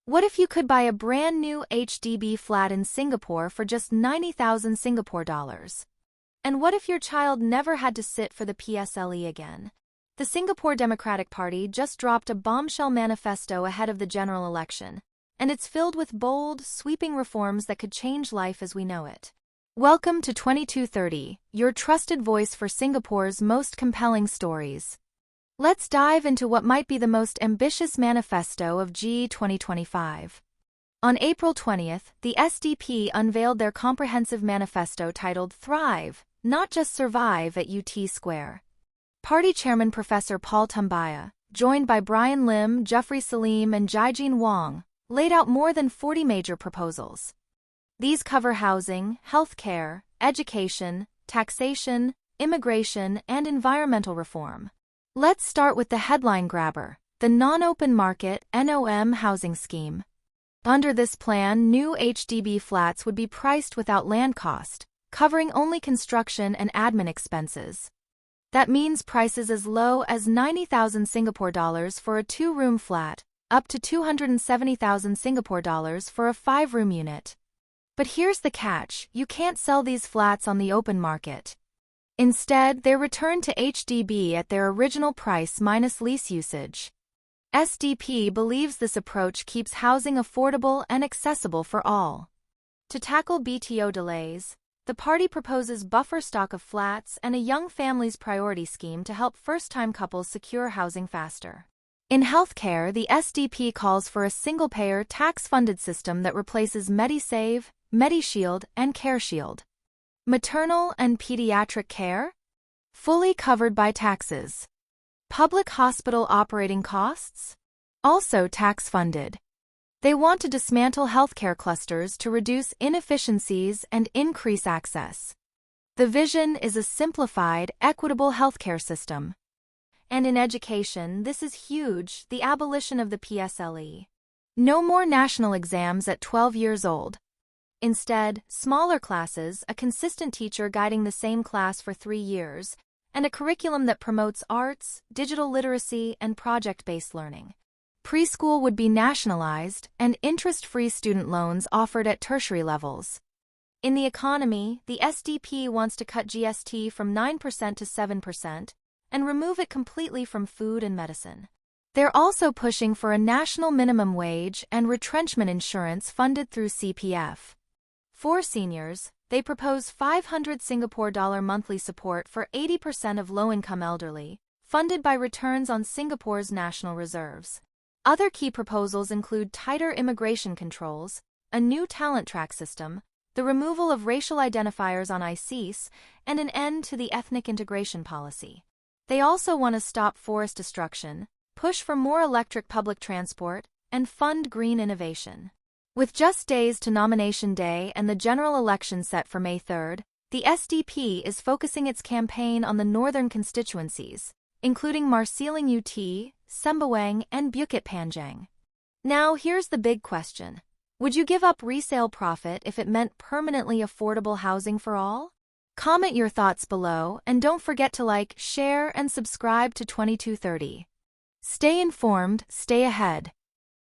What if you could buy a brand new HDB flat in Singapore for just 90,000 Singapore dollars? And what if your child never had to sit for the PSLE again? The Singapore Democratic Party just dropped a bombshell manifesto ahead of the general election, and it's filled with bold, sweeping reforms that could change life as we know it. Welcome to 2230, your trusted voice for Singapore's most compelling stories. Let's dive into what might be the most ambitious manifesto of GE 2025. On April 20th, the SDP unveiled their comprehensive manifesto titled Thrive, Not Just Survive at UT Square. Party Chairman Professor Paul Tambaya, joined by Brian Lim, Jeffrey Salim, and Jiajin Wang, laid out more than 40 major proposals. These cover housing, healthcare, education, taxation, immigration, and environmental reform. Let's start with the headline grabber, the Non-Open Market (NOM) housing scheme. Under this plan, new HDB flats would be priced without land cost, covering only construction and admin expenses. That means prices as low as 90,000 Singapore dollars for a 2-room flat, up to 270,000 Singapore dollars for a 5-room unit. But here's the catch: you can't sell these flats on the open market. Instead, they're returned to HDB at their original price minus lease usage. SDP believes this approach keeps housing affordable and accessible for all. To tackle BTO delays, the party proposes buffer stock of flats and a young families priority scheme to help first-time couples secure housing faster. In healthcare, the SDP calls for a single-payer, tax-funded system that replaces MediSave, MediShield, and CareShield. Maternal and pediatric care? Fully covered by taxes. Public hospital operating costs? Also tax-funded. They want to dismantle healthcare clusters to reduce inefficiencies and increase access. The vision is a simplified, equitable healthcare system. And in education, this is huge: the abolition of the PSLE. No more national exams at 12 years old. Instead, smaller classes, a consistent teacher guiding the same class for 3 years, and a curriculum that promotes arts, digital literacy, and project-based learning. Preschool would be nationalized, and interest-free student loans offered at tertiary levels. In the economy, the SDP wants to cut GST from 9% to 7%, and remove it completely from food and medicine. They're also pushing for a national minimum wage and retrenchment insurance funded through CPF. For seniors, they propose 500 Singapore dollar monthly support for 80% of low-income elderly, funded by returns on Singapore's national reserves. Other key proposals include tighter immigration controls, a new talent track system, the removal of racial identifiers on ICES, and an end to the ethnic integration policy. They also want to stop forest destruction, push for more electric public transport, and fund green innovation. With just days to nomination day and the general election set for May 3rd, the SDP is focusing its campaign on the northern constituencies, including Marsiling UT, Sembawang, and Bukit Panjang. Now here's the big question. Would you give up resale profit if it meant permanently affordable housing for all? Comment your thoughts below, and don't forget to like, share, and subscribe to 2230. Stay informed, stay ahead.